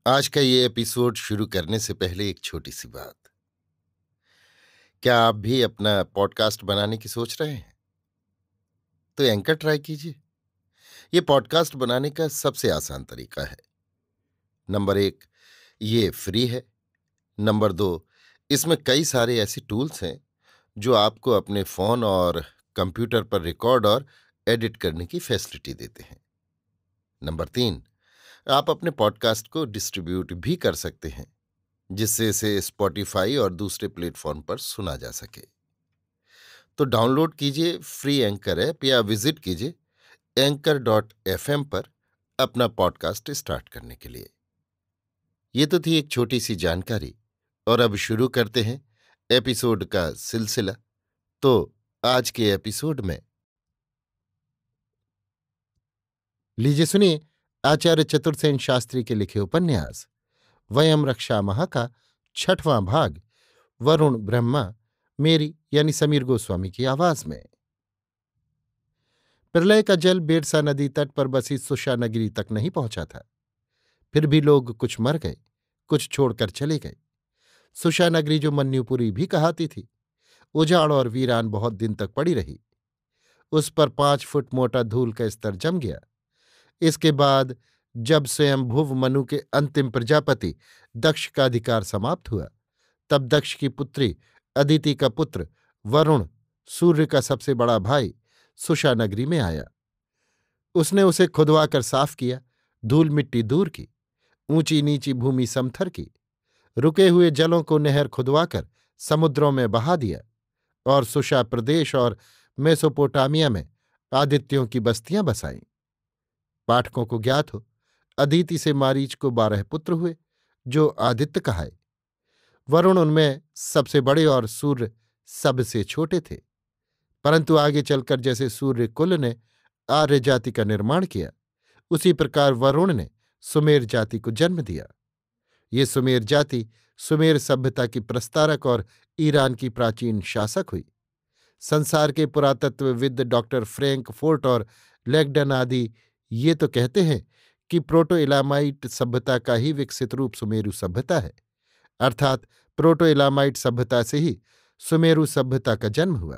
आज का ये एपिसोड शुरू करने से पहले एक छोटी सी बात। क्या आप भी अपना पॉडकास्ट बनाने की सोच रहे हैं? तो एंकर ट्राई कीजिए। ये पॉडकास्ट बनाने का सबसे आसान तरीका है। नंबर 1, ये फ्री है। नंबर 2, इसमें कई सारे ऐसे टूल्स हैं जो आपको अपने फोन और कंप्यूटर पर रिकॉर्ड और एडिट करने की फैसिलिटी देते हैं। नंबर 3, आप अपने पॉडकास्ट को डिस्ट्रीब्यूट भी कर सकते हैं, जिससे इसे स्पॉटिफाई और दूसरे प्लेटफॉर्म पर सुना जा सके। तो डाउनलोड कीजिए फ्री एंकर ऐप या विजिट कीजिए anchor.fm पर अपना पॉडकास्ट स्टार्ट करने के लिए। ये तो थी एक छोटी सी जानकारी, और अब शुरू करते हैं एपिसोड का सिलसिला। तो आज के एपिसोड में लीजिए सुनिए आचार्य चतुर्सेन शास्त्री के लिखे उपन्यास वयम रक्षामः का 6वां भाग, वरुण ब्रह्मा, मेरी यानी समीर गोस्वामी की आवाज में। प्रलय का जल बेरसा नदी तट पर बसी सुषा नगरी तक नहीं पहुंचा था। फिर भी लोग कुछ मर गए, कुछ छोड़कर चले गए। सुषा नगरी, जो मन्यूपुरी भी कहाती थी, उजाड़ और वीरान बहुत दिन तक पड़ी रही। उस पर 5 फुट मोटा धूल का स्तर जम गया। इसके बाद जब स्वयं भुव मनु के अंतिम प्रजापति दक्ष का अधिकार समाप्त हुआ, तब दक्ष की पुत्री अदिति का पुत्र वरुण, सूर्य का सबसे बड़ा भाई, सुषा नगरी में आया। उसने उसे खुदवाकर साफ किया, धूल मिट्टी दूर की, ऊंची नीची भूमि समथर की, रुके हुए जलों को नहर खुदवाकर समुद्रों में बहा दिया, और सुषा प्रदेश और मेसोपोटामिया में आदित्यों की बस्तियां बसाईं। पाठकों को ज्ञात हो, अदिति से मारीच को 12 पुत्र हुए, जो आदित्य कहाए। वरुण उनमें सबसे बड़े और सूर्य सबसे छोटे थे। परंतु आगे चलकर जैसे सूर्य कुल ने आर्य जाति का निर्माण किया, उसी प्रकार वरुण ने सुमेर जाति को जन्म दिया। ये सुमेर जाति सुमेर सभ्यता की प्रस्तारक और ईरान की प्राचीन शासक हुई। संसार के पुरातत्वविद डॉक्टर फ्रैंक फोर्ट और लैग्डन आदि ये तो कहते हैं कि प्रोटो इलामाइट सभ्यता का ही विकसित रूप सुमेरु सभ्यता है, अर्थात प्रोटो इलामाइट सभ्यता से ही सुमेरु सभ्यता का जन्म हुआ।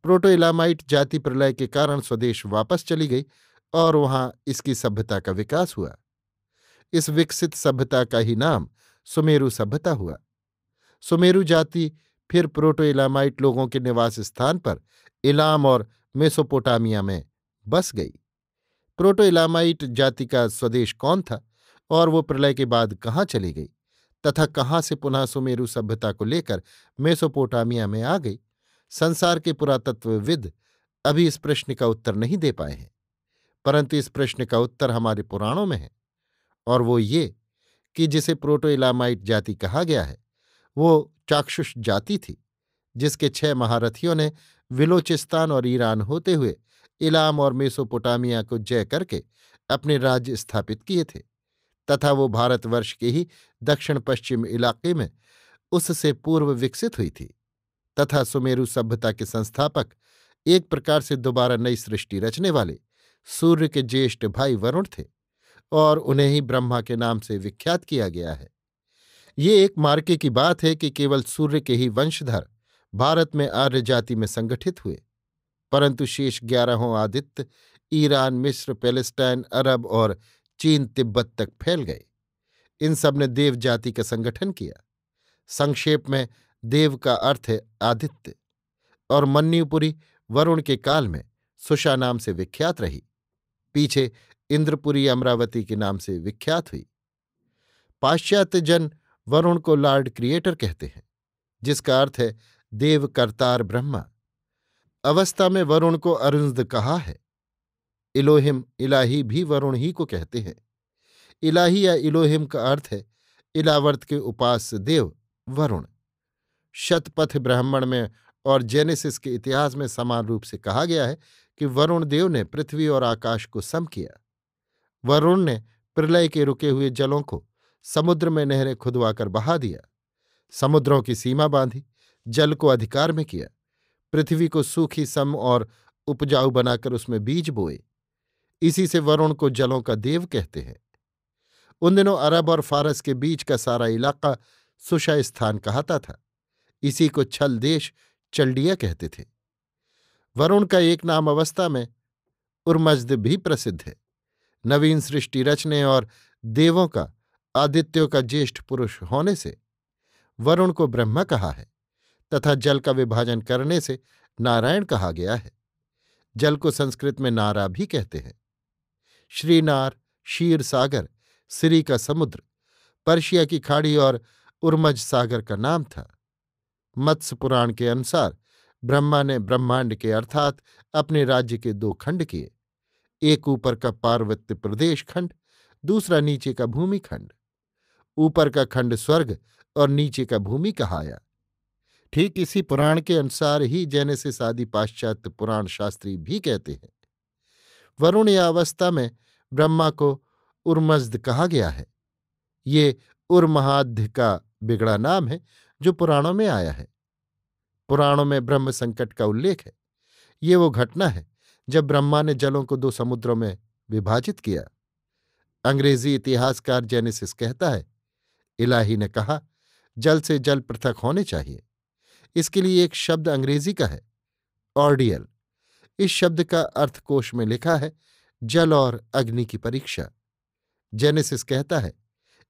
प्रोटो इलामाइट जाति प्रलय के कारण स्वदेश वापस चली गई और वहां इसकी सभ्यता का विकास हुआ। इस विकसित सभ्यता का ही नाम सुमेरु सभ्यता हुआ। सुमेरु जाति फिर प्रोटो इलामाइट लोगों के निवास स्थान पर इलाम और मेसोपोटामिया में बस गई। प्रोटो इलामाइट जाति का स्वदेश कौन था और वो प्रलय के बाद कहाँ चली गई तथा कहाँ से पुनः सुमेरु सभ्यता को लेकर मेसोपोटामिया में आ गई, संसार के पुरातत्वविद अभी इस प्रश्न का उत्तर नहीं दे पाए हैं। परंतु इस प्रश्न का उत्तर हमारे पुराणों में है, और वो ये कि जिसे प्रोटो इलामाइट जाति कहा गया है, वो चाक्षुष जाति थी, जिसके 6 महारथियों ने विलोचिस्तान और ईरान होते हुए इलाम और मेसोपोटामिया को जय करके अपने राज्य स्थापित किए थे, तथा वो भारतवर्ष के ही दक्षिण पश्चिम इलाके में उससे पूर्व विकसित हुई थी, तथा सुमेरु सभ्यता के संस्थापक एक प्रकार से दोबारा नई सृष्टि रचने वाले सूर्य के ज्येष्ठ भाई वरुण थे, और उन्हें ही ब्रह्मा के नाम से विख्यात किया गया है। ये एक मार्के की बात है कि केवल सूर्य के ही वंशधर भारत में आर्य जाति में संगठित हुए, परंतु शेष 11 आदित्य ईरान, मिस्र, पैलेस्टाइन, अरब और चीन तिब्बत तक फैल गए। इन सब ने देव जाति का संगठन किया। संक्षेप में देव का अर्थ है आदित्य, और मन्यूपुरी वरुण के काल में सुषा नाम से विख्यात रही, पीछे इंद्रपुरी अमरावती के नाम से विख्यात हुई। पाश्चात्य जन वरुण को लॉर्ड क्रिएटर कहते हैं, जिसका अर्थ है देव कर्तार ब्रह्मा। अवस्था में वरुण को अरुंद कहा है। इलोहिम, इलाही भी वरुण ही को कहते हैं। इलाही या इलोहिम का अर्थ है इलावर्त के उपास्य देव वरुण। शतपथ ब्राह्मण में और जेनेसिस के इतिहास में समान रूप से कहा गया है कि वरुण देव ने पृथ्वी और आकाश को सम किया। वरुण ने प्रलय के रुके हुए जलों को समुद्र में नहरें खुदवाकर बहा दिया, समुद्रों की सीमा बांधी, जल को अधिकार में किया, पृथ्वी को सूखी, सम और उपजाऊ बनाकर उसमें बीज बोए। इसी से वरुण को जलों का देव कहते हैं। उन दिनों अरब और फारस के बीच का सारा इलाका सुशा स्थान कहता था। इसी को छल देश चल्डिया कहते थे। वरुण का एक नाम अवस्था में उर्मज्द भी प्रसिद्ध है। नवीन सृष्टि रचने और देवों का आदित्यों का ज्येष्ठ पुरुष होने से वरुण को ब्रह्मा कहा है तथा जल का विभाजन करने से नारायण कहा गया है। जल को संस्कृत में नारा भी कहते हैं। श्रीनार, क्षीर सागर, सिरी का समुद्र, पर्शिया की खाड़ी और उर्मज सागर का नाम था। मत्स्य पुराण के अनुसार ब्रह्मा ने ब्रह्मांड के अर्थात अपने राज्य के दो खंड किए। एक ऊपर का पार्वत्य प्रदेश खंड, दूसरा नीचे का भूमि खंड। ऊपर का खंड स्वर्ग और नीचे का भूमि कहाया। ठीक इसी पुराण के अनुसार ही जेनेसिस आदि पाश्चात्य पुराण शास्त्री भी कहते हैं। वरुण या अवस्था में ब्रह्मा को उर्मज्द कहा गया है। ये उर्महाद्य का बिगड़ा नाम है जो पुराणों में आया है। पुराणों में ब्रह्म संकट का उल्लेख है। ये वो घटना है जब ब्रह्मा ने जलों को दो समुद्रों में विभाजित किया। अंग्रेजी इतिहासकार जेनेसिस कहता है, इलाही ने कहा जल से जल पृथक होने चाहिए। इसके लिए एक शब्द अंग्रेजी का है, ऑर्डियल। इस शब्द का अर्थकोश में लिखा है जल और अग्नि की परीक्षा। जेनेसिस कहता है,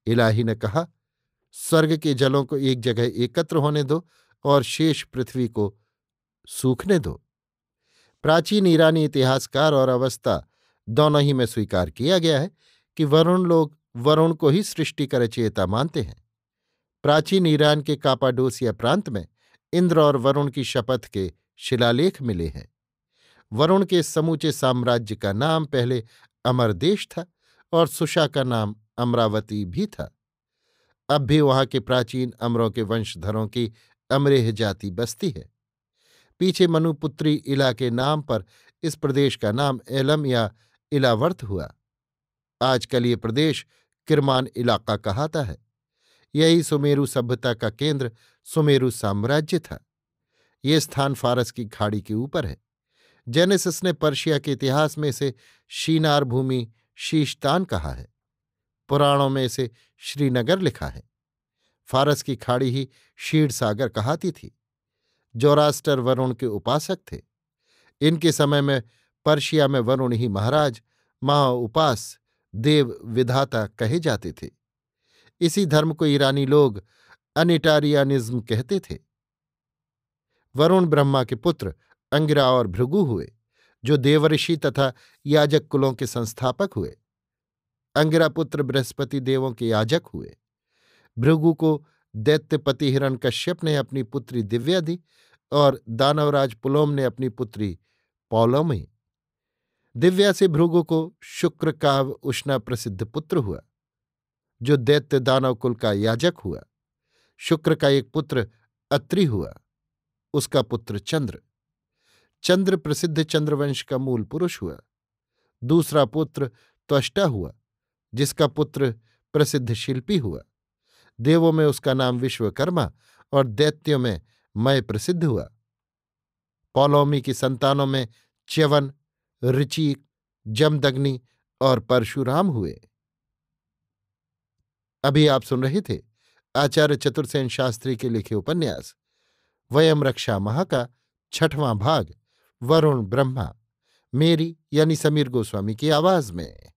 इलाही ने कहा स्वर्ग के जलों को एक जगह एकत्र होने दो और शेष पृथ्वी को सूखने दो। प्राचीन ईरानी इतिहासकार और अवस्था दोनों ही में स्वीकार किया गया है कि वरुण लोग वरुण को ही सृष्टि का रचयिता मानते हैं। प्राचीन ईरान के कापाडोसिया प्रांत में इंद्र और वरुण की शपथ के शिलालेख मिले हैं। वरुण के समूचे साम्राज्य का नाम पहले अमरदेश था और सुशा का नाम अमरावती भी था। अब भी वहां के प्राचीन अमरों के वंशधरों की अमरेह जाति बसती है। पीछे मनुपुत्री इला के नाम पर इस प्रदेश का नाम एलम या इलावर्त हुआ। आजकल ये प्रदेश किरमान इलाका कहाता है। यही सुमेरु सभ्यता का केंद्र सुमेरु साम्राज्य था। ये स्थान फारस की खाड़ी के ऊपर है। जेनेसिस ने पर्शिया के इतिहास में इसे शीनार भूमि शीशतान कहा है। पुराणों में इसे श्रीनगर लिखा है। फारस की खाड़ी ही क्षीर सागर कहाती थी। जोरास्टर वरुण के उपासक थे। इनके समय में पर्शिया में वरुण ही महाराज, महा-उपास, देव विधाता कहे जाते थे। इसी धर्म को ईरानी लोग अनिटारियानिज्म कहते थे। वरुण ब्रह्मा के पुत्र अंगिरा और भृगु हुए, जो देवर्षि तथा याजक कुलों के संस्थापक हुए। अंगिरा पुत्र बृहस्पति देवों के याजक हुए। भृगु को दैत्यपति हिरण्यकश्यप ने अपनी पुत्री दिव्या दी और दानवराज पुलोम ने अपनी पुत्री पौलोमी। दिव्या से भृगु को शुक्रकाव उष्णा प्रसिद्ध पुत्र हुआ, जो दैत्य दानव कुल का याजक हुआ। शुक्र का एक पुत्र अत्रि हुआ, उसका पुत्र चंद्र। चंद्र प्रसिद्ध चंद्रवंश का मूल पुरुष हुआ। दूसरा पुत्र त्वष्टा हुआ, जिसका पुत्र प्रसिद्ध शिल्पी हुआ। देवों में उसका नाम विश्वकर्मा और दैत्यों में मय प्रसिद्ध हुआ। पौलोमी की संतानों में च्यवन, ऋचिक, जमदग्नि और परशुराम हुए। अभी आप सुन रहे थे आचार्य चतुर्सेन शास्त्री के लिखे उपन्यास वयम रक्षामः का 6वां भाग वरुण ब्रह्मा, मेरी यानी समीर गोस्वामी की आवाज में।